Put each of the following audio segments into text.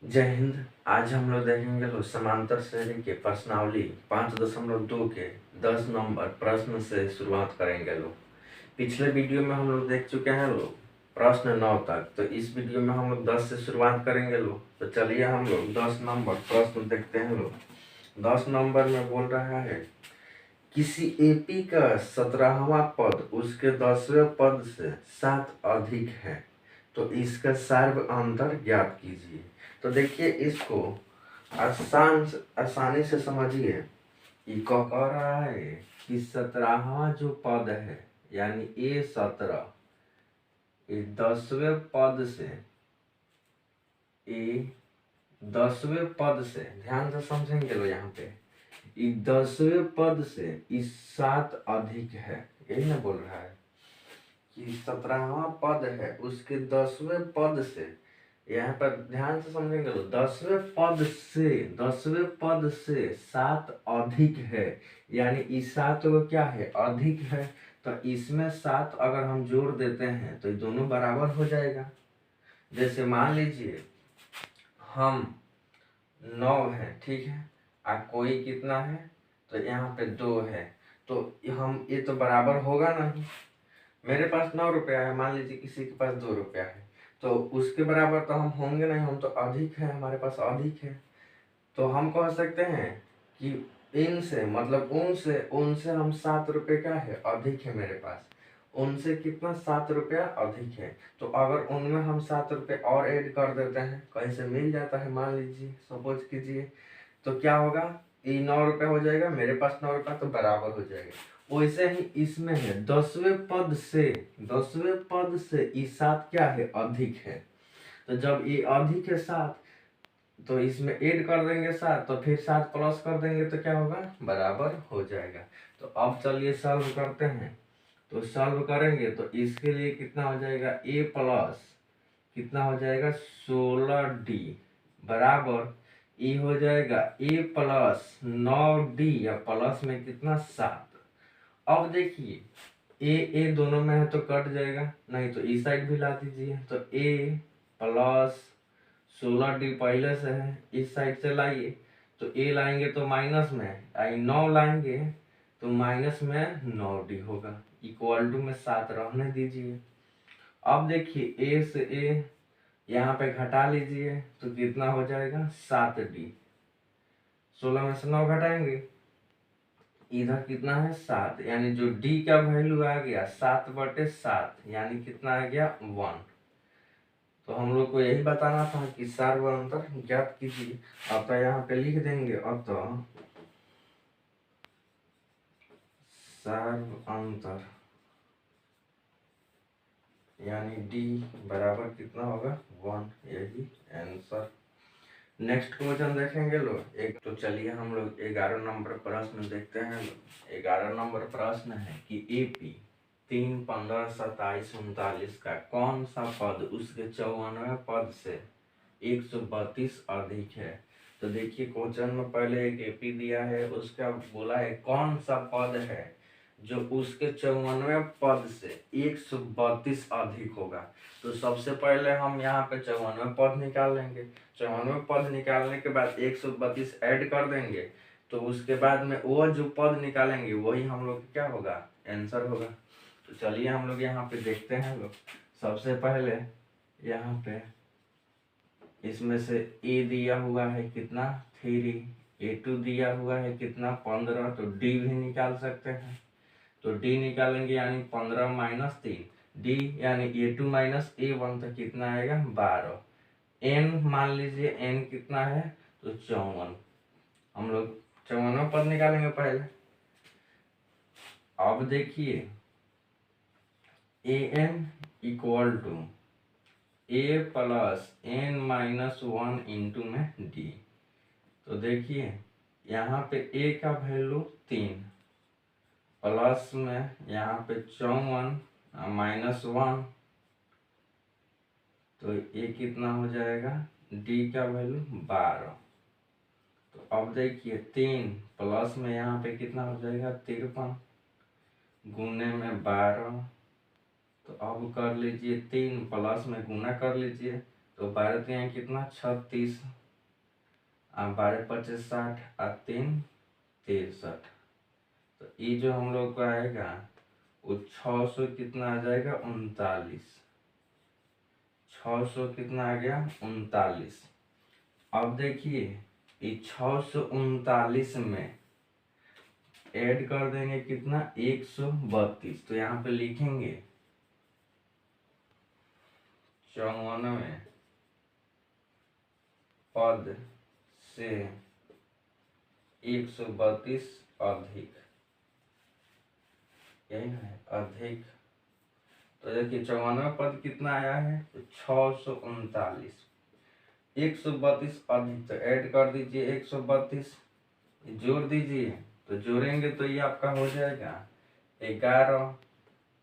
जय हिंद। आज हम लोग देखेंगे समांतर श्रेणी के प्रश्नावली 5.2 के 10 नंबर प्रश्न से शुरुआत करेंगे लोग। पिछले वीडियो में हम लोग देख चुके हैं लोग प्रश्न 9 तक, तो इस वीडियो में हम लोग 10 से शुरुआत करेंगे लोग। तो चलिए हम लोग 10 नंबर प्रश्न देखते हैं लोग। 10 नंबर में बोल रहा है, किसी एपी का 17वां पद उसके 10वें पद से 7 अधिक है, तो इसका सार्व अंतर ज्ञात कीजिए। तो देखिए इसको आसानी से समझिए। ये कह रहा है कि 17वां जो पद है यानी A17, ये 10वें पद से ये 10वें पद से ध्यान से समझेंगे लो। यहाँ पे ये 10वें पद से इस 7 अधिक है, यही ना बोल रहा है कि 17वां पद है उसके 10वें पद से। यहाँ पर ध्यान से समझेंगे तो 10वें पद से 7 अधिक है, यानी इस 7 को क्या है, अधिक है। तो इसमें 7 अगर हम जोड़ देते हैं तो ये दोनों बराबर हो जाएगा। जैसे मान लीजिए हम 9 है, ठीक है, कोई कितना है, तो यहाँ पे 2 है, तो हम ये तो बराबर होगा नहीं। मेरे पास 9 रुपया है, मान लीजिए किसी के पास 2 रुपया है, तो उसके बराबर तो हम होंगे नहीं, हम तो अधिक है, हमारे पास अधिक है। तो हम कह सकते हैं कि इनसे मतलब उनसे हम 7 रुपये का है अधिक है मेरे पास, उनसे कितना 7 रुपया अधिक है। तो अगर उनमें हम 7 रुपये और ऐड कर देते हैं, कहीं से मिल जाता है, मान लीजिए सपोज कीजिए, तो क्या होगा, ये 9 रुपया हो जाएगा, मेरे पास 9 रुपया, तो बराबर हो जाएगा। वैसे ही इसमें है 10वें पद से ये 7 क्या है, अधिक है। तो जब ये अधिक है 7, तो इसमें ऐड कर देंगे 7, तो फिर 7 प्लस कर देंगे तो क्या होगा, बराबर हो जाएगा। तो अब चलिए सॉल्व करते हैं। तो सॉल्व करेंगे तो इसके लिए कितना हो जाएगा, a प्लस कितना हो जाएगा 16d बराबर ये हो जाएगा a प्लस 9d, या प्लस में कितना 7। अब देखिए ए दोनों में है तो कट जाएगा, नहीं तो इस साइड भी ला दीजिए। तो a प्लस 16d पहले से है, इस साइड से लाइए, तो a लाएंगे तो माइनस में, आई 9 लाएंगे तो माइनस में 9d होगा, इक्वल टू में 7 रहने दीजिए। अब देखिए a से a यहाँ पे घटा लीजिए तो कितना हो जाएगा 7d, 16 में से 9 घटाएंगे, इधर कितना है 7, यानी जो d का वैल्यू आ गया 7/7, यानी कितना आ गया 1। तो हम लोग को यही बताना था कि सार्व अंतर ज्ञात कीजिए। अब तो यहाँ पे लिख देंगे, अब तो सार्व अंतर यानी d बराबर कितना होगा 1, यही आंसर। नेक्स्ट क्वेश्चन देखेंगे लोग एक। तो चलिए हम लोग 11 नंबर प्रश्न देखते हैं लोग। 11 नंबर प्रश्न है कि एपी 3, 15, 27, 39 का कौन सा पद उसके 54वें पद से 132 अधिक है। तो देखिए क्वेश्चन में पहले एक एपी दिया है, उसका बोला है कौन सा पद है जो उसके 54वें पद से 132 अधिक होगा। तो सबसे पहले हम यहाँ पे 54वें पद निकाल लेंगे। 54वें पद निकालने के बाद 132 ऐड कर देंगे, तो उसके बाद में वो जो पद निकालेंगे वही हम लोग क्या होगा, आंसर होगा। तो चलिए हम लोग यहाँ पे देखते हैं लोग। सबसे पहले यहाँ पे इसमें से ए दिया हुआ है कितना 3, A2 दिया हुआ है कितना 15, तो डी भी निकाल सकते हैं। तो डी निकालेंगे यानी 15 माइनस 3, डी यानी A2 माइनस A1, तो कितना आएगा 12। एन मान लीजिए एन कितना है, तो 54। हम लोग 54वां पद निकालेंगे पहले। अब देखिए A N equal to A plus N minus 1 into में डी। तो देखिए यहाँ पे ए का वैल्यू 3 प्लस में यहाँ पे 54 माइनस 1, तो ये कितना हो जाएगा, डी का वैल्यू 12। तो अब देखिए 3 प्लस में यहाँ पे कितना हो जाएगा 53 गुने में 12। तो अब कर लीजिए 3 प्लस में गुना कर लीजिए, तो 12 3 कितना 36, 12 25 60 और 3 63। तो ये जो हम लोग का आएगा वो 600 कितना आ जाएगा 39। 600 कितना आ गया 39। अब देखिए ये 639 में ऐड कर देंगे कितना 132। तो यहाँ पे लिखेंगे 94 पद से 132 अधिक, यही ना है अधिक। तो देखिए 94 पद कितना आया है तो 639, 132 अधिक, तो ऐड कर दीजिए 132, जोड़ दीजिए। तो जोड़ेंगे तो ये आपका हो जाएगा 11,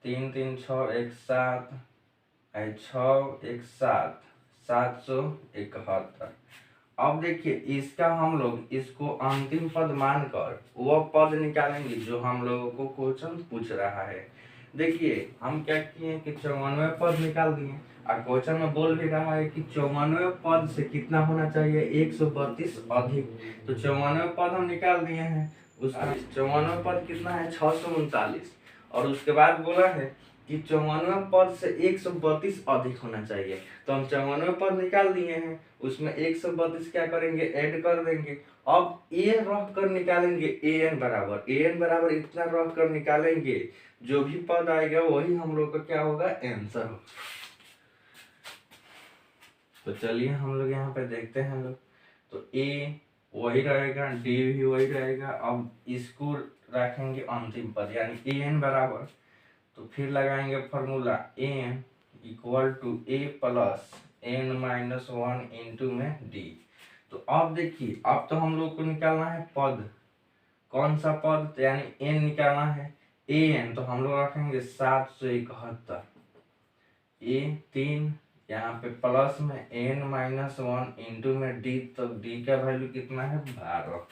3 3 6 1 7, 6 1 7, 771। अब देखिए इसका हम लोग इसको अंतिम पद मानकर वह पद निकालेंगे जो हम लोगों को क्वेश्चन पूछ रहा है। देखिए हम क्या किए कि 94 पद निकाल दिए और क्वेश्चन में बोल भी रहा है कि 94 पद से कितना होना चाहिए 132 अधिक। तो 94 पद हम निकाल दिए हैं, उसका 94 पद कितना है 639। और उसके बाद बोला है कि 94 पद से 132 अधिक होना चाहिए। तो हम 94 पद निकाल दिए हैं, उसमें 132 क्या करेंगे ऐड कर देंगे। अब ए रख कर निकालेंगे an बराबर इतना रख कर निकालेंगे, जो भी पद आएगा वही हम लोग का क्या होगा आंसर होगा। तो चलिए हम लोग यहाँ पे देखते हैं लोग, तो ए वही रहेगा, डी भी वही रहेगा। अब इसको रखेंगे अंतिम पद यानी an बराबर, तो फिर लगाएंगे formula n equal to a plus n minus 1 into में d। तो अब देखिए अब तो हम लोग को निकालना है पद, कौन सा पद, तो यानी n निकालना है an। तो हम लोग रखेंगे 771, a 3 यहाँ पे प्लस में n माइनस 1 इंटू में d। तो d का वैल्यू कितना है 12।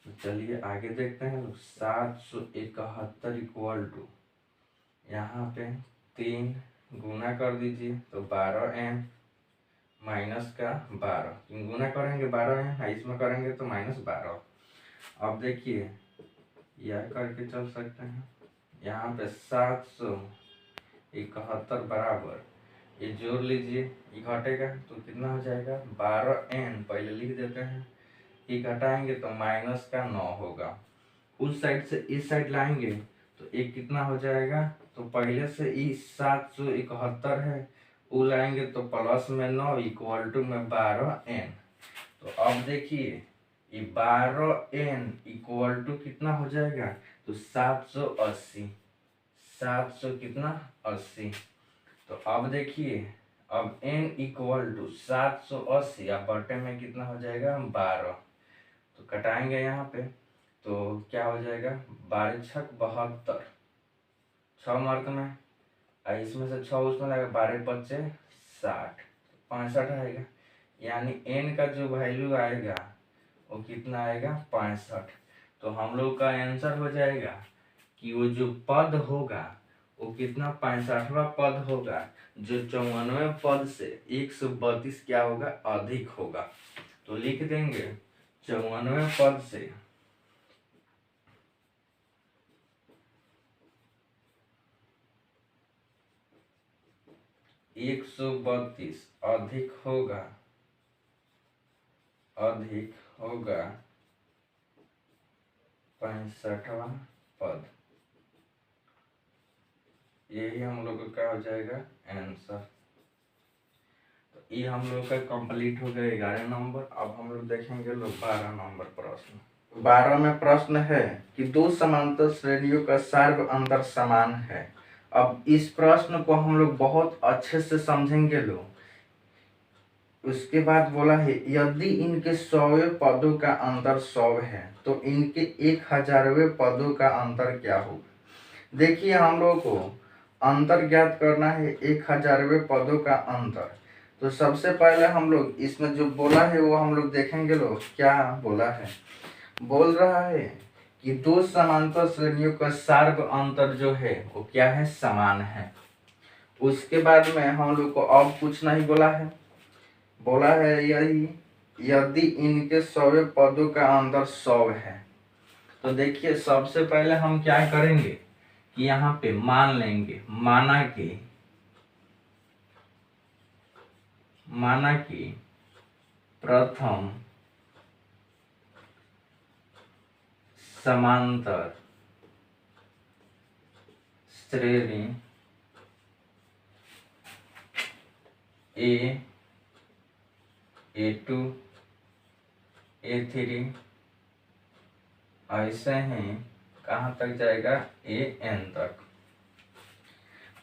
तो चलिए आगे देखते हैं लोग, 771 इक्वल टू यहाँ पे 3 गुना कर दीजिए तो 12n माइनस का 12, गुना करेंगे 12n, इसमें करेंगे तो माइनस 12। अब देखिए यह करके चल सकते हैं, यहाँ पे 771 बराबर, ये जोड़ लीजिए, ये घटेगा तो कितना हो जाएगा 12n, पहले लिख देते हैं, ये घटाएंगे तो माइनस का 9 होगा। उस साइड से इस साइड लाएंगे तो एक कितना हो जाएगा, तो पहले से इस 771 है, वो लाएंगे तो प्लस में 9 इक्वल टू में 12n। तो अब देखिए ये 12n इक्वल टू कितना हो जाएगा, तो 780, 700 कितना 80। तो अब देखिए अब n इक्वल टू 780 अब बटे में कितना हो जाएगा 12। तो कटाएंगे यहाँ पे तो क्या हो जाएगा 12 छक 72, 6 मार्क में, इसमें से 6 उसमें लगा, 12 बच्चे 60, 65 आएगा। यानी n का जो वैल्यू आएगा वो कितना आएगा 65। तो हम लोग का आंसर हो जाएगा कि वो जो पद होगा वो कितना 65वां पद होगा, जो 94 पद से 132 क्या होगा अधिक होगा। तो लिख देंगे 94 पद से 132 अधिक होगा 65वां पद। यही हम लोग का क्या हो जाएगा आंसर। तो ये हम लोग का कंप्लीट हो गया 11 नंबर। अब हम लोग देखेंगे लोग 12 नंबर प्रश्न। 12 में प्रश्न है कि दो समांतर श्रेणियों का सार्व अंतर समान है। अब इस प्रश्न को हम लोग बहुत अच्छे से समझेंगे लोग। उसके बाद बोला है यदि इनके 100वें पदों का अंतर 100 है तो इनके 1000वें पदों का अंतर क्या होगा। देखिए हम लोग को अंतर ज्ञात करना है 1000वें पदों का अंतर। तो सबसे पहले हम लोग इसमें जो बोला है वो हम लोग देखेंगे लोग क्या बोला है। बोल रहा है कि दो समांतर श्रेणियों का सार्व अंतर जो है वो क्या है समान है। उसके बाद में हम लोग को अब कुछ नहीं बोला है यदि इनके 100 पदों का अंतर 100 है। तो देखिए सबसे पहले हम क्या करेंगे कि यहाँ पे मान लेंगे, माना कि प्रथम समांतर श्रेणी A2 A3 ऐसे ही कहाँ तक जाएगा AN तक।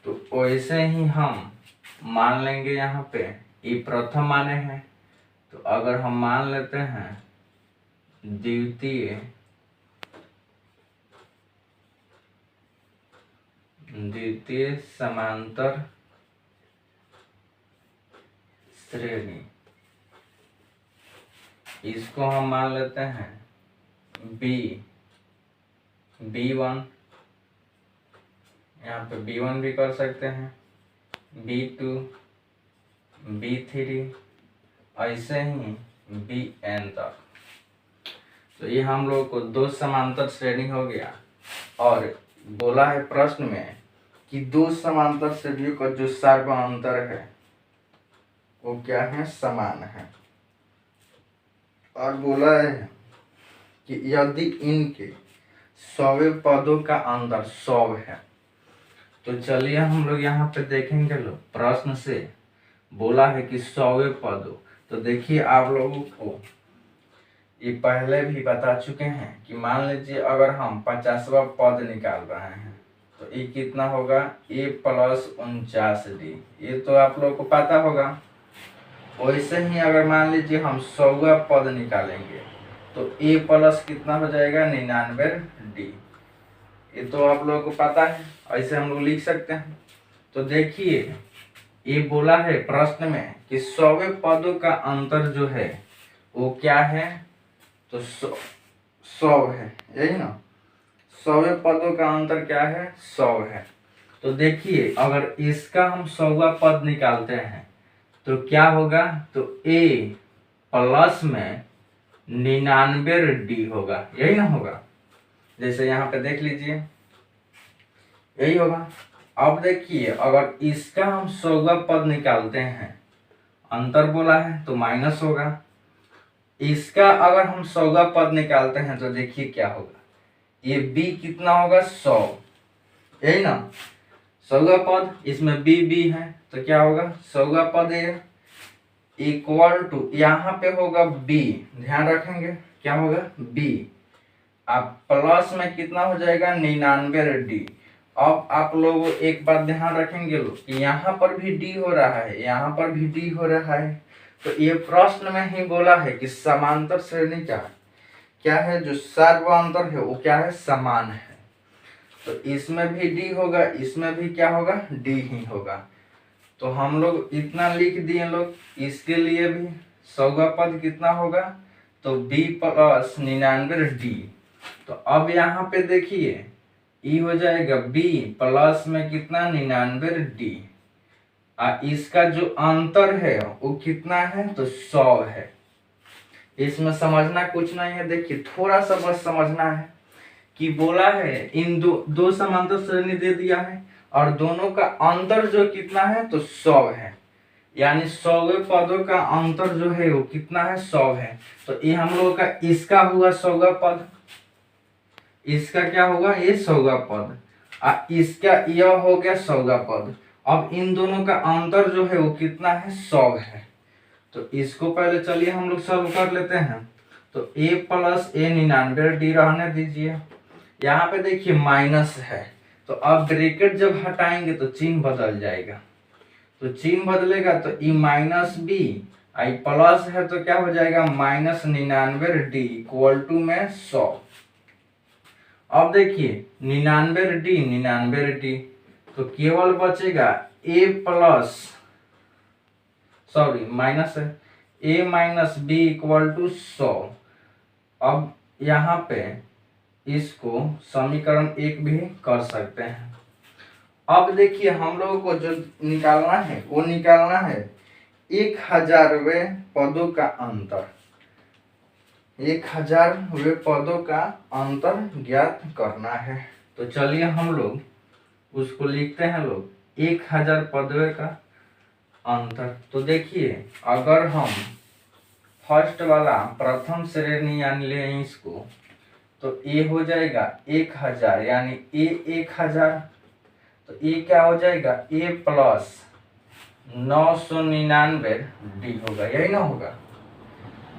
तो वैसे ही हम मान लेंगे यहाँ पे ये प्रथम माने हैं, तो अगर हम मान लेते हैं द्वितीय समांतर श्रेणी, इसको हम मान लेते हैं B1, यहाँ पे B1 भी कर सकते हैं, B2, B3 ऐसे ही BN तक। तो ये हम लोग को 2 समांतर श्रेणी हो गया। और बोला है प्रश्न में कि 2 समांतर श्रेणियों का जो सर्वांतर है वो क्या है, समान है। और बोला है कि यदि इनके 100 पदों का अंतर 100 है। तो चलिए हम लोग यहाँ पे देखेंगे प्रश्न से बोला है कि 100 पदों। तो देखिए आप लोगों को ये पहले भी बता चुके हैं कि मान लीजिए अगर हम 50वां पद निकाल रहे हैं तो ये कितना होगा, A + 49D। ये तो आप लोगों को पता होगा। वैसे ही अगर मान लीजिए हम 100वां पद निकालेंगे तो A + कितना हो जाएगा, 99D। ये तो आप लोगों को पता है, ऐसे हम लोग लिख सकते हैं। तो देखिए ये बोला है प्रश्न में कि 100 पदों का अंतर जो है वो क्या है, तो 100 है, यही ना। 100 पदों का अंतर क्या है, 100 है। तो देखिए अगर इसका हम 100वां पद निकालते हैं तो क्या होगा, तो A + में 99D होगा, यही ना होगा। जैसे यहाँ पे देख लीजिए यही होगा। अब देखिए अगर इसका हम 100वां पद निकालते हैं, अंतर बोला है तो माइनस होगा। इसका अगर हम 100वां पद निकालते हैं तो देखिए क्या होगा, ये B कितना होगा, 100, यही ना। 100वां पद, इसमें B है तो क्या होगा, 100वां पद = यहाँ पे होगा B, ध्यान रखेंगे क्या होगा, B। अब प्लस में कितना हो जाएगा, 99D। अब आप लोग एक बात ध्यान रखेंगे कि यहाँ पर भी D हो रहा है, यहाँ पर भी D हो रहा है। तो ये प्रश्न में ही बोला है कि समांतर श्रेणी का क्या है, जो सर्वांतर है वो क्या है, समान है। तो इसमें भी D होगा, इसमें भी क्या होगा, D ही होगा। तो हम लोग इतना लिख दिए इसके लिए भी 100वां पद कितना होगा, तो B + 99D। तो अब यहाँ पे देखिए ई हो जाएगा B + में कितना, 99D। इसका जो अंतर है वो कितना है, तो 100 है। इसमें समझना कुछ नहीं है, देखिए थोड़ा सा बस समझना है कि बोला है इन दो समांतर श्रेणी दे दिया है और दोनों का अंतर जो कितना है, तो 100 है। यानी 100 पदों का अंतर जो है वो कितना है, 100 है। तो ये हम लोग का इसका हुआ 100वां पद, इसका क्या होगा, ये 100वां पद, इसका यह हो गया 100वां पद। अब इन दोनों का अंतर जो है वो कितना है, 100 है। तो इसको पहले चलिए हम लोग सॉल्व कर लेते हैं। तो A + 99D रहने दीजिए। यहाँ पे देखिए माइनस है, तो अब ब्रैकेट जब हटाएंगे तो चिन्ह बदल जाएगा। तो चिन्ह बदलेगा तो E - B, आई प्लस है तो क्या हो जाएगा, -99D = में 100। अब देखिए 99D तो केवल बचेगा A - B = 100। अब यहाँ पे इसको समीकरण 1 भी कर सकते हैं। अब देखिए हम लोगों को जो निकालना है वो निकालना है 1000वें पदों का अंतर। 1000वें पदों का अंतर ज्ञात करना है। तो चलिए हम लोग उसको लिखते हैं लोग 1000 पदों का अंतर। तो देखिए अगर हम फर्स्ट वाला प्रथम श्रेणी यानी ले इसको, तो ए हो जाएगा 1000 यानी ए 1000, तो ए क्या हो जाएगा ए प्लस 999 डी होगा, यही ना होगा।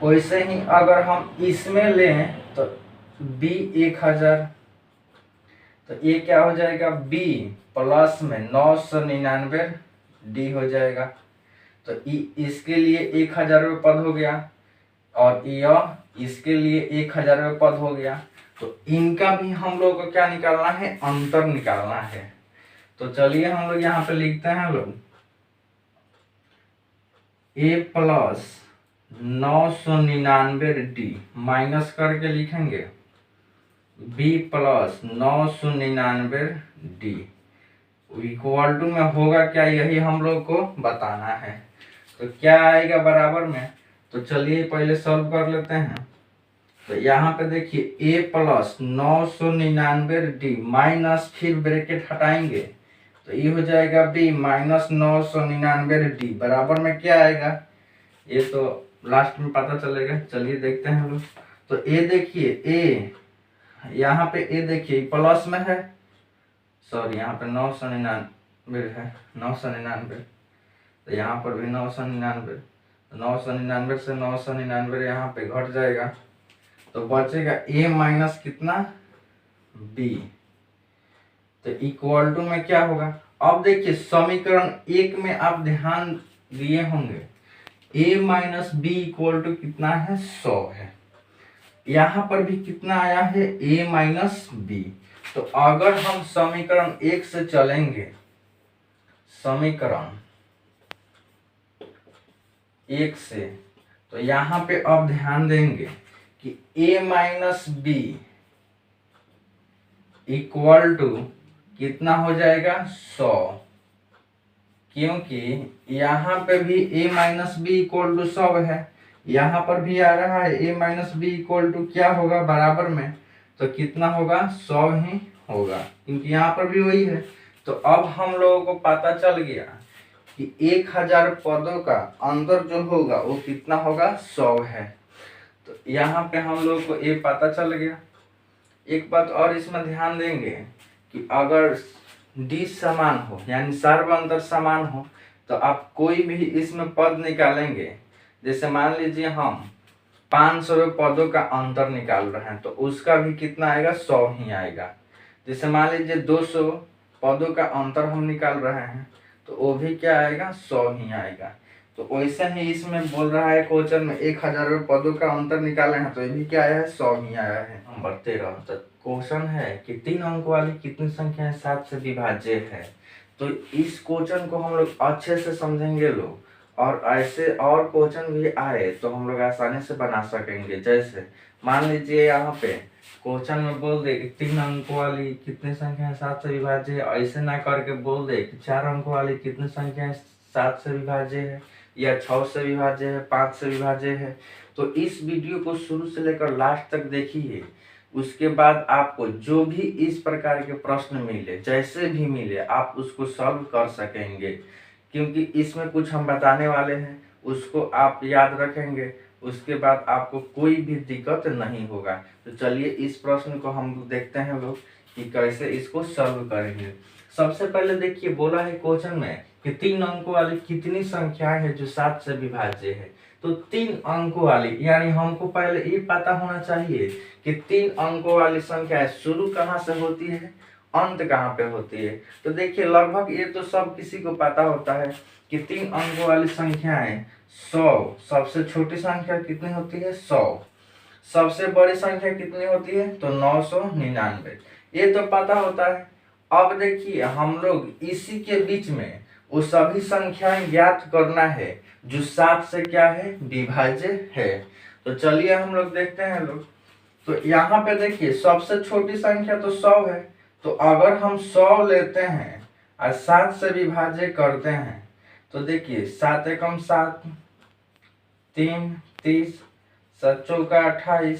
वैसे ही अगर हम इसमें लें तो बी 1000, तो ये क्या हो जाएगा बी प्लस में 999 डी हो जाएगा। तो इसके लिए 1000वें पद हो गया और यह इसके लिए 1000वें पद हो गया। तो इनका भी हम लोग को क्या निकालना है, अंतर निकालना है। तो चलिए हम लोग यहाँ पे लिखते हैं लोग ए प्लस 999 डी माइनस करके लिखेंगे B plus 999 D equal to में होगा क्या, यही हम लोग को बताना है। तो क्या आएगा बराबर में, तो चलिए पहले सॉल्व कर लेते हैं। तो यहाँ पे देखिए a प्लस 999 डी माइनस फिर ब्रैकेट हटाएंगे तो ये हो जाएगा b माइनस 999 डी बराबर में क्या आएगा, ये तो लास्ट में पता चलेगा। चलिए देखते हैं हम लोग। तो a देखिए a यहाँ पे a देखिए प्लस में है, सॉरी यहाँ पे 999 है 999, तो यहाँ पर भी 999, 999 से 999 यहाँ पे घट जाएगा तो बचेगा a माइनस कितना b, तो इक्वल टू में क्या होगा। अब देखिए समीकरण 1 में आप ध्यान दिए होंगे a minus B equal to कितना है 100 है। यहाँ पर भी कितना आया है a माइनस बी। तो अगर हम समीकरण 1 से चलेंगे, समीकरण 1 से, तो यहाँ पे अब ध्यान देंगे कि a minus B equal to कितना हो जाएगा 100, क्योंकि यहाँ पे भी a minus B equal to 100 है। यहाँ पर भी आ रहा है a minus B equal to क्या होगा बराबर में, तो कितना होगा 100 ही होगा, क्योंकि यहाँ पर भी वही है। तो अब हम लोगों को पता चल गया कि 1000 पदों का अंतर जो होगा वो कितना होगा 100 है। तो यहाँ पे हम लोग को ये पता चल गया। एक बात और इसमें ध्यान देंगे कि अगर डी समान हो यानी सर्व अंतर समान हो तो आप कोई भी इसमें पद निकालेंगे, जैसे मान लीजिए हम 500 पदों का अंतर निकाल रहे हैं तो उसका भी कितना आएगा 100 ही आएगा। जैसे मान लीजिए 200 पदों का अंतर हम निकाल रहे हैं तो वो भी क्या आएगा 100 ही आएगा। तो वैसे ही इसमें बोल रहा है क्वेश्चन में 1000वें पदों का अंतर निकाले हैं तो ये भी क्या आया है 100 ही आया है। नंबर 13 तो क्वेश्चन है कि 3 अंक वाली कितनी संख्या 7 से विभाज्य है। तो इस क्वेश्चन को हम लोग अच्छे से समझेंगे लोग, और ऐसे और क्वेश्चन भी आए तो हम लोग आसानी से बना सकेंगे। जैसे मान लीजिए यहाँ पे क्वेश्चन में बोल दे कि 3 अंक वाली कितनी संख्या 7 से विभाज्य है, ऐसे ना करके बोल दे कि 4 अंक वाली कितनी संख्या 7 से विभाज्य है या 6 से विभाज्य है 5 से विभाज्य है। तो इस वीडियो को शुरू से लेकर लास्ट तक देखिए, उसके बाद आपको जो भी इस प्रकार के प्रश्न मिले जैसे भी मिले आप उसको सॉल्व कर सकेंगे, क्योंकि इसमें कुछ हम बताने वाले हैं उसको आप याद रखेंगे, उसके बाद आपको कोई भी दिक्कत नहीं होगा। तो चलिए इस प्रश्न को हम देखते हैं लोग कि कैसे इसको सॉल्व करेंगे। सबसे पहले देखिए बोला है क्वेश्चन में कि 3 अंकों वाली कितनी संख्या है जो 7 से विभाज्य है। तो 3 अंकों वाली यानी हमको पहले ये पता होना चाहिए कि 3 अंकों वाली संख्या शुरू कहाँ से होती है अंत कहाँ पे होती है। तो देखिए लगभग ये तो सब किसी को पता होता है कि 3 अंकों वाली संख्याएं 100, सबसे छोटी संख्या कितनी होती है 100, सबसे बड़ी संख्या कितनी होती है तो 999, ये तो पता होता है। अब देखिए हम लोग इसी के बीच में वो सभी संख्याएं ज्ञात करना है जो 7 से क्या है विभाज्य है। तो चलिए हम लोग देखते हैं लोग। तो यहाँ पे देखिए सबसे छोटी संख्या तो 100 है, तो अगर हम 100 लेते हैं और 7 से विभाज्य करते हैं तो देखिए 7 एकम 7, 3 30, 7 चौका 28,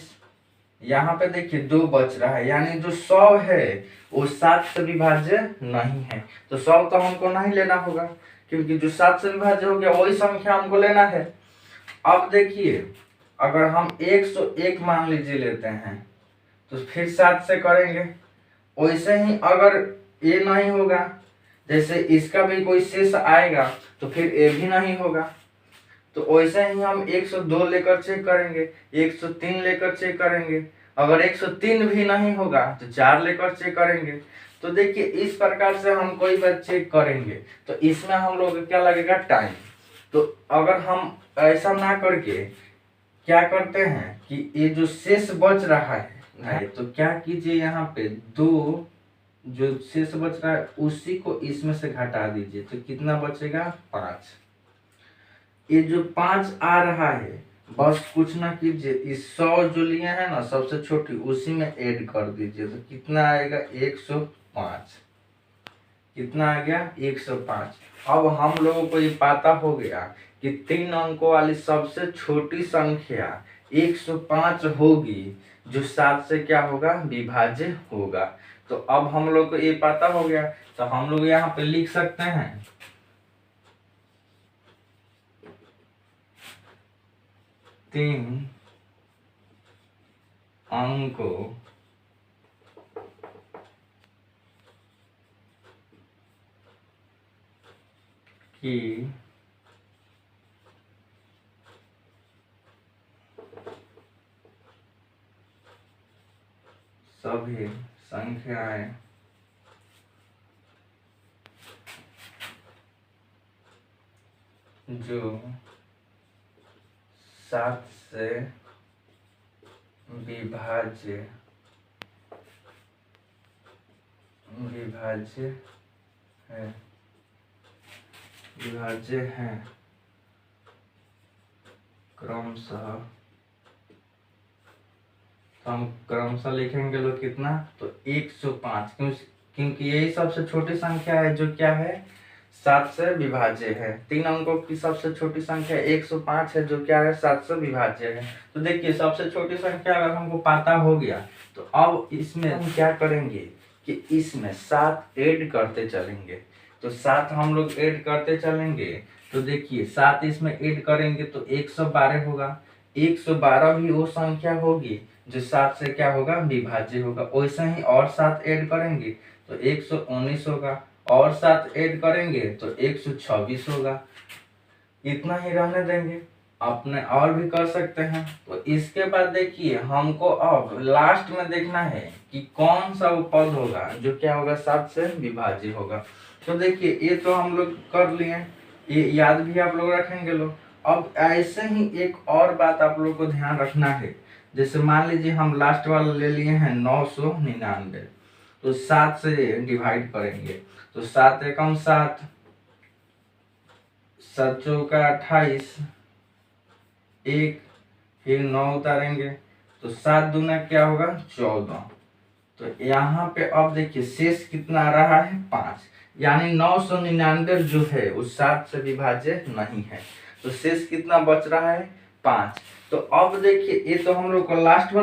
यहाँ पे देखिए 2 बच रहा है, यानी जो 100 है वो 7 से विभाज्य नहीं है। तो 100 तो हमको नहीं लेना होगा, क्योंकि जो 7 से विभाज्य हो गया वही संख्या हमको लेना है। अब देखिए अगर हम 101 मान लीजिए लेते हैं तो फिर 7 से करेंगे। वैसे ही अगर ये नहीं होगा, जैसे इसका भी कोई शेष आएगा तो फिर ये भी नहीं होगा। तो वैसे ही हम 102 लेकर चेक करेंगे, 103 लेकर चेक करेंगे। अगर 103 भी नहीं होगा तो 4 लेकर चेक करेंगे। तो देखिए इस प्रकार से हम कोई बात चेक करेंगे तो इसमें हम लोग को क्या लगेगा, टाइम। तो अगर हम ऐसा ना करके क्या करते हैं कि ये जो शेष बच रहा है तो क्या कीजिए, यहाँ पे 2 जो शेष बच रहा है उसी को इसमें से घटा दीजिए। तो कितना बचेगा, 5। ये जो 5 आ रहा है बस कुछ ना कीजिए, इस 100 जो लिए हैं ना सबसे छोटी उसी में ऐड कर दीजिए। तो कितना आएगा, 105। कितना आ गया, 105। अब हम लोगों को ये पता हो गया कि 3 अंकों वाली सबसे छोटी संख्या 105 होगी, जो 7 से क्या होगा, विभाज्य होगा। तो अब हम लोग को ये पता हो गया, तो हम लोग यहाँ पे लिख सकते हैं 3 अंकों की सभी संख्याएं जो 7 से विभाज्य है क्रमशः। तो हम क्रमशः लिखेंगे लोग कितना, तो 105, क्योंकि यही सबसे छोटी संख्या है जो क्या है, 7 से विभाज्य है। 3 अंकों की सबसे छोटी संख्या 105 है जो क्या है, 7 से विभाज्य है। तो देखिए सबसे छोटी संख्या अगर हमको पता हो गया तो अब इसमें हम क्या करेंगे कि इसमें 7 ऐड करते चलेंगे। तो 7 हम लोग ऐड करते चलेंगे तो देखिए 7 इसमें ऐड करेंगे तो 112 होगा। 112 भी वो संख्या होगी जो 7 से क्या होगा, विभाज्य होगा। वैसे ही और 7 ऐड करेंगे तो 119 होगा, और 7 ऐड करेंगे तो 126 होगा। इतना ही रहने देंगे, अपने और भी कर सकते हैं। तो इसके बाद देखिए हमको अब लास्ट में देखना है कि कौन सा वो पद होगा जो क्या होगा, 7 से विभाज्य होगा। तो देखिए ये तो हम लोग कर लिए, ये याद भी आप लोग रखेंगे लोग। अब ऐसे ही एक और बात आप लोग को ध्यान रखना है, जैसे मान लीजिए हम लास्ट वाला ले लिए हैं 999, तो 7 से डिवाइड करेंगे तो 7 एकम 7, 7 चौका 28, 1, फिर 9 उतारेंगे तो 7 दूना क्या होगा, 14। तो यहाँ पे अब देखिए शेष कितना आ रहा है, 5, यानी 999 जो है उस 7 से विभाज्य नहीं है। तो शेष कितना बच रहा है, 5। तो अब देखिए ये तो हम लोग का लास्ट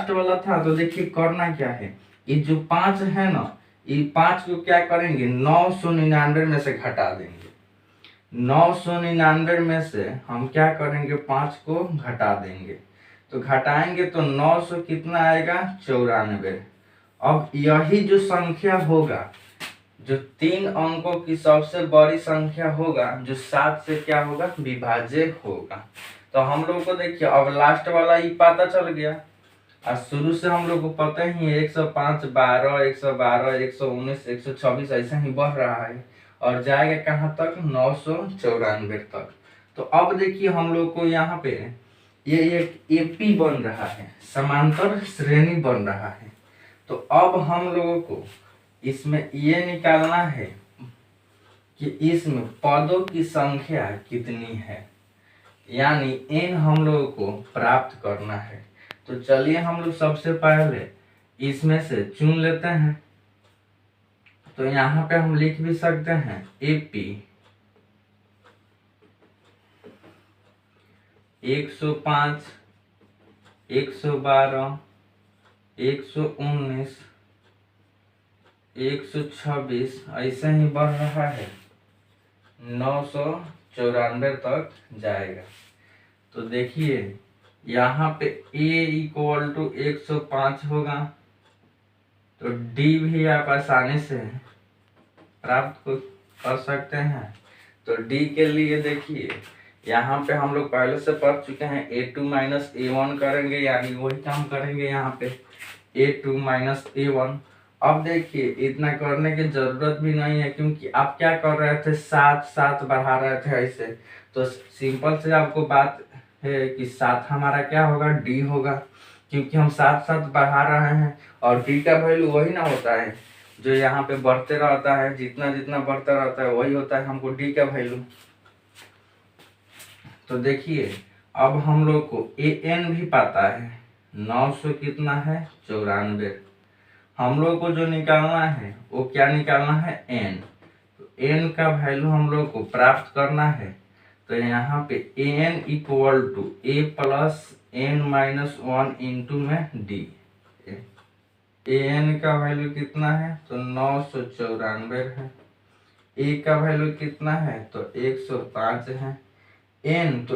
वाला था, तो देखिए करना क्या है, ये जो 5 है ना, ये 5 को क्या करेंगे, 999 में से घटा देंगे। 999 में से हम क्या करेंगे, 5 को घटा देंगे। तो घटाएंगे तो 900 कितना आएगा, 94। अब यही जो संख्या होगा, जो 3 अंकों की सबसे बड़ी संख्या होगा, जो 7 से क्या होगा, विभाज्य होगा। तो हम लोग को देखिए अब लास्ट वाला ही पता चल गया, और शुरू से हम लोग को पता ही है 105, 12, 112, 119, 126 ऐसा ही बढ़ रहा है और जाएगा कहाँ तक, 994 तक। तो अब देखिए हम लोग को यहाँ पे ये एक एपी बन रहा है, समांतर श्रेणी बन रहा है। तो अब हम लोगों को इसमें ये निकालना है कि इसमें पदों की संख्या कितनी है, यानी n हम लोगों को प्राप्त करना है। तो चलिए हम लोग सबसे पहले इसमें से चुन लेते हैं तो यहाँ पे हम लिख भी सकते हैं AP 105, 112, 119, 126 ऐसे ही बढ़ रहा है, 994 तक जाएगा। तो देखिए यहाँ पे A इक्वल टू 105 होगा, तो D भी आप आसानी से प्राप्त कर सकते हैं। तो D के लिए देखिए यहाँ पे हम लोग पहले से पढ़ चुके हैं, A2 माइनस A1 करेंगे, यानी वही काम करेंगे यहाँ पे, A2 माइनस A1। अब देखिए इतना करने की जरूरत भी नहीं है, क्योंकि आप क्या कर रहे थे, 7 बढ़ा रहे थे ऐसे। तो सिंपल से आपको बात है कि 7 हमारा क्या होगा, D होगा, क्योंकि हम 7 बढ़ा रहे हैं, और D का वैल्यू वही ना होता है जो यहाँ पे बढ़ते रहता है, जितना जितना बढ़ता रहता है वही होता है हमको D का वैल्यू। तो देखिए अब हम लोग को AN भी पता है, 900 कितना है, 94। हम लोग को जो निकालना है वो क्या निकालना है, N। तो N का वैल्यू हम लोग को प्राप्त करना है। तो यहाँ पे AN equal to A plus N minus 1 into में D। AN का वैल्यू कितना है, तो 994 है। A का वैल्यू कितना है, तो 105 है। N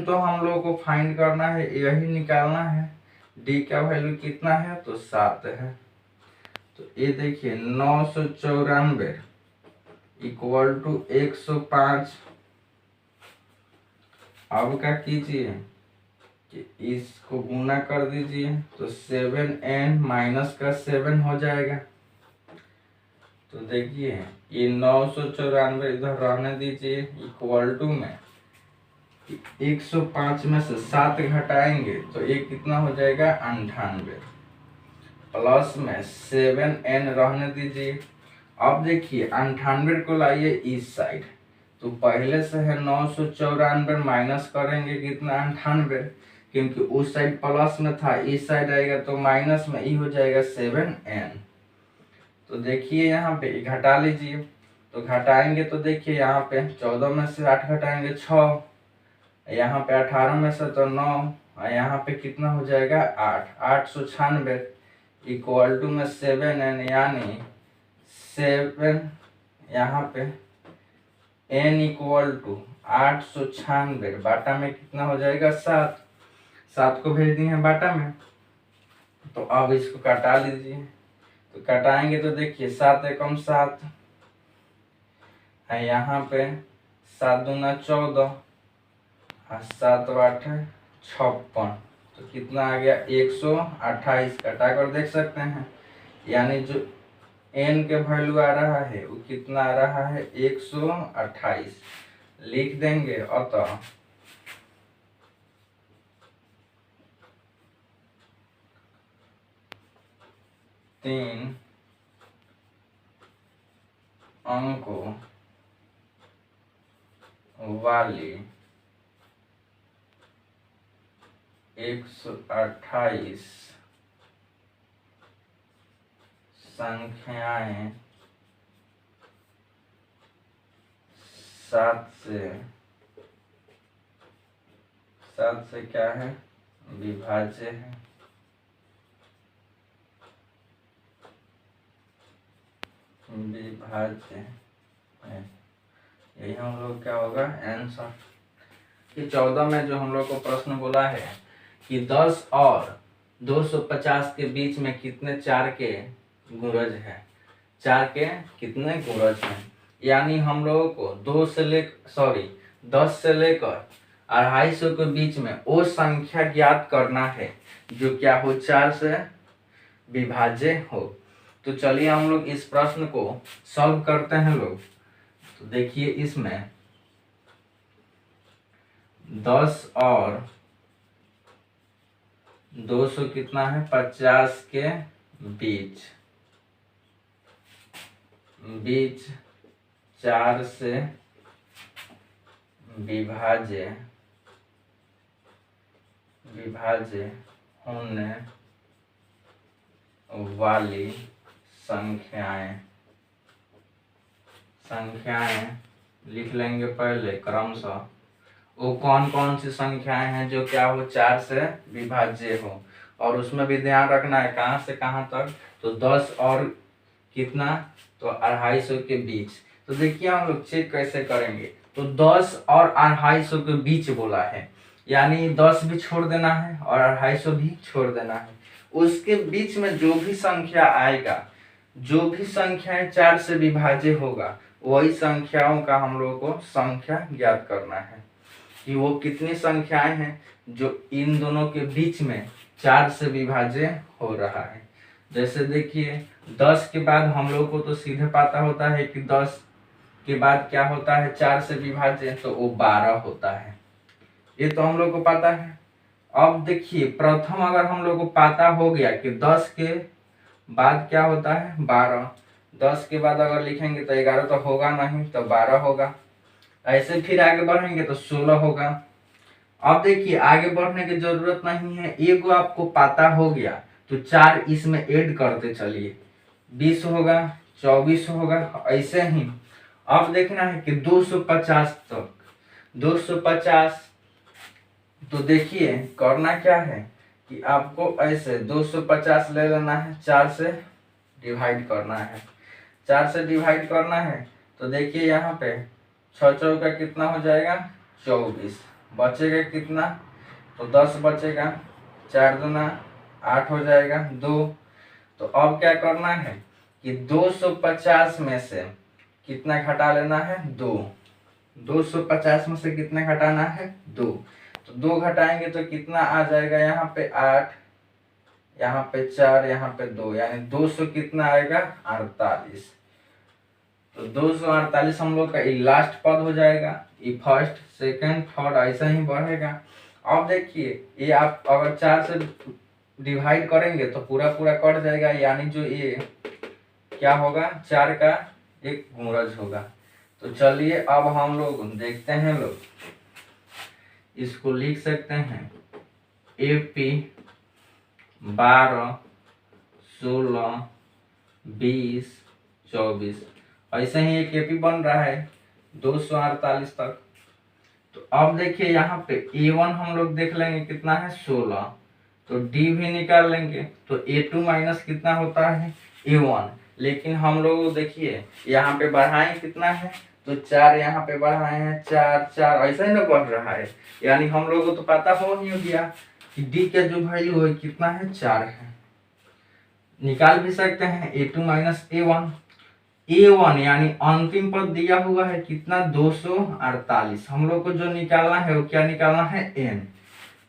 तो हम लोग को फाइंड करना है, यही निकालना है। D का वैल्यू कितना है, तो 7 है। तो ये देखिए 994 इक्वल टू 105। अब क्या कीजिए कि इसको गुना कर दीजिए, तो 7n माइनस का 7 हो जाएगा। तो देखिए ये 994 इधर रहने दीजिए, इक्वल टू में 105 में से 7 घटाएंगे तो ये कितना हो जाएगा, 98, प्लस में 7n रहने दीजिए। अब देखिए 98 को लाइए इस साइड, तो पहले से है 994 माइनस करेंगे कितना, 98, क्योंकि उस साइड प्लस में था, इस साइड आएगा तो माइनस में, ही हो जाएगा 7n। तो देखिए यहाँ पे घटा लीजिए, तो घटाएंगे तो देखिए यहाँ पे 14 में से 8 घटाएंगे 6, यहाँ पे 18 में से तो 9, यहाँ पे कितना हो जाएगा 896 इक्वल टू में 7n, यानी 7 यहाँ पे n इक्वल टू 896 बाटा में कितना हो जाएगा 7 को भेज दिए हैं बाटा में। तो अब इसको काटा लीजिए, तो कटाएंगे तो देखिए 7 एकम 7 है, यहाँ पे 7 दूना 14, 7 8 56, तो कितना आ गया 128। कटा कर देख सकते हैं, यानी जो n के वैल्यू आ रहा है वो कितना आ रहा है, 128 लिख देंगे। अतः तीन अंकों वाली 128 संख्याएं 7 से क्या है, विभाज्य है। विभाज्य है, यही हम लोग क्या होगा आंसर। कि 14 में जो हम लोग को प्रश्न बोला है कि 10 और 250 के बीच में कितने 4 के गुणज है, 4 के कितने गुणज हैं, यानी हम लोगों को 10 से लेकर 250 के बीच में वो संख्या ज्ञात करना है जो क्या हो, 4 से विभाज्य हो। तो चलिए हम लोग इस प्रश्न को सॉल्व करते हैं लोग। तो देखिए इसमें 10 और 200 कितना है, 50 के बीच 4 से विभाज्य होने वाली संख्याएं संख्याएं लिख लेंगे पहले क्रमशः। वो कौन कौन सी संख्याएं हैं जो क्या हो 4 से विभाज्य हो, और उसमें भी ध्यान रखना है कहाँ से कहाँ तक, तो 10 और कितना, तो 250 के बीच। तो देखिए हम लोग चेक कैसे करेंगे, तो 10 और 250 के बीच बोला है, यानी 10 भी छोड़ देना है और 250 भी छोड़ देना है। उसके बीच में जो भी संख्या आएगा, जो भी संख्याएं 4 से विभाज्य होगा, वही संख्याओं का हम लोग को संख्या ज्ञात करना है कि वो कितनी संख्याएं हैं जो इन दोनों के बीच में 4 से विभाज्य हो रहा है। जैसे देखिए 10 के बाद हम लोग को तो सीधे पता होता है कि 10 के बाद क्या होता है 4 से विभाज्य, तो वो 12 होता है, ये तो हम लोग को पता है। अब देखिए प्रथम अगर हम लोग को पता हो गया कि 10 के बाद क्या होता है 12, 10 के बाद अगर लिखेंगे तो 11 तो होगा नहीं, तो 12 होगा। ऐसे फिर आगे बढ़ेंगे तो 16 होगा। अब देखिए आगे बढ़ने की जरूरत नहीं है, एक आपको पता हो गया तो 4 इसमें ऐड करते चलिए, 20 होगा, 24 होगा, ऐसे ही। अब देखना है कि 250 तक, 250, तो देखिए करना क्या है कि आपको ऐसे 250 ले लेना है, 4 से डिवाइड करना है, 4 से डिवाइड करना है। तो देखिए यहाँ पे 6 चौका कितना हो जाएगा 24, बचेगा कितना, तो 10 बचेगा, 4 दूना 8 हो जाएगा 2। तो अब क्या करना है कि 250 में से कितना घटा लेना है 2, 250 में से कितना घटाना है 2, तो 2 घटाएंगे तो कितना आ जाएगा यहाँ पे 8, यहाँ पे 4, यहाँ पे 2, यानी 200 कितना आएगा 48। तो 248 हम लोग का ये लास्ट पद हो जाएगा, ये फर्स्ट सेकंड थर्ड ऐसा ही बढ़ेगा। अब देखिए ये आप अगर 4 से डिवाइड करेंगे तो पूरा पूरा कट जाएगा, यानी जो ये क्या होगा 4 का एक गुणज होगा। तो चलिए अब हम लोग देखते हैं, लोग इसको लिख सकते हैं AP 12, 16, 20, 24, ऐसे ही एक AP बन रहा है 248 तक। तो अब देखिए यहाँ पे A1 हम लोग देख लेंगे कितना है 16, तो D भी निकाल लेंगे, तो A2 माइनस कितना होता है A1, लेकिन हम लोग देखिए यहाँ पे बढ़ाएं कितना है, तो 4 यहाँ पे बढ़ाए हैं 4 4, ऐसा ही ना बढ़ रहा है, यानी हम लोग को तो पता हो नहीं गया कि D का जो वैल्यू है कितना है 4 है। निकाल भी सकते हैं A2 माइनस A1, A1 यानी अंतिम पद दिया हुआ है कितना 248, हम लोग को जो निकालना है वो क्या निकालना है n,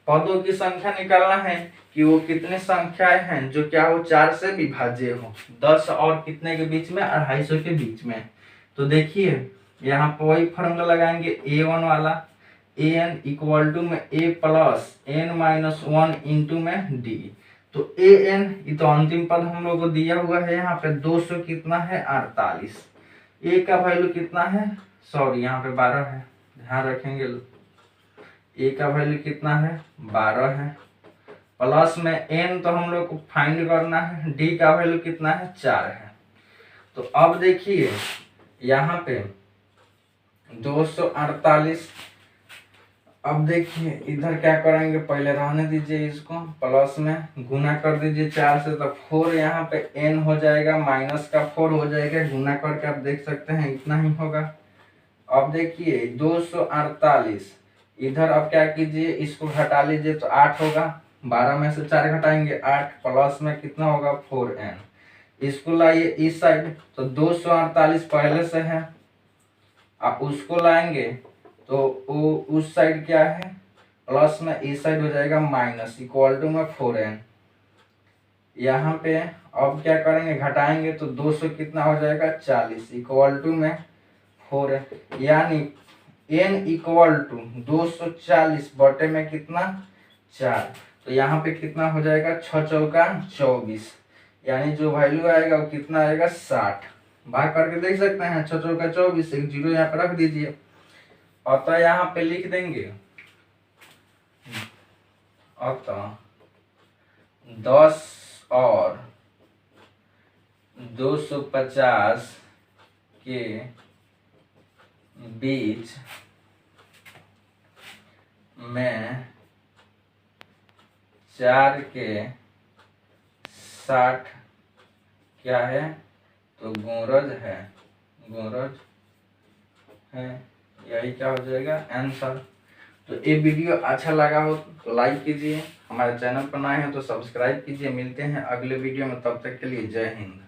पदों की संख्या निकालना है कि वो कितने संख्याएं हैं जो क्या हो 4 से विभाज्य हो, 10 और कितने के बीच में 250 के बीच में। तो देखिए यहाँ पर वही फॉर्मूला लगाएंगे A1 वाला, an इक्वल टू में a plus n minus 1 into में d, तो an ये तो अंतिम पद हम लोग को दिया हुआ है यहाँ पे 200 कितना है 48, a का वैल्यू कितना है, सॉरी यहाँ पे 12 है, ध्यान रखेंगे लोग, a का वैल्यू कितना है 12 है, प्लस में n तो हम लोग को फाइंड करना है, d का वैल्यू कितना है 4 है। तो अब देखिए यहाँ पे 248, अब देखिए इधर क्या करेंगे, पहले रहने दीजिए इसको, प्लस में गुना कर दीजिए 4 से, तो 4 यहाँ पे n हो जाएगा, माइनस का 4 हो जाएगा, गुना करके आप देख सकते हैं इतना ही होगा। अब देखिए 248 इधर अब क्या कीजिए, इसको घटा लीजिए तो 8 होगा, 12 में से 4 घटाएंगे 8, प्लस में कितना होगा 4n, इसको लाइए इस साइड, तो 248 पहले से है, आप उसको लाएंगे तो वो उस साइड क्या है प्लस में, इस साइड हो जाएगा माइनस, इक्वल टू में 4n। यहाँ पे अब क्या करेंगे घटाएंगे तो 200 कितना हो जाएगा 40, इक्वल टू में 4n, यानी n इक्वल टू 240 बटे में कितना 4, तो यहाँ पे कितना हो जाएगा 6 चौका 24, यानी जो वैल्यू आएगा वो कितना आएगा 60, भाग करके देख सकते हैं 6 चौका 24, एक जीरो यहाँ पे रख दीजिए, अतः यहाँ पे लिख देंगे अतः 10 और 250 के बीच में 4 के 60 क्या है, तो गोरज है, गोरज है। यही क्या हो जाएगा आंसर। तो ये वीडियो अच्छा लगा हो तो लाइक कीजिए, हमारे चैनल पर नए हैं तो सब्सक्राइब कीजिए। मिलते हैं अगले वीडियो में, तब तक के लिए जय हिंद।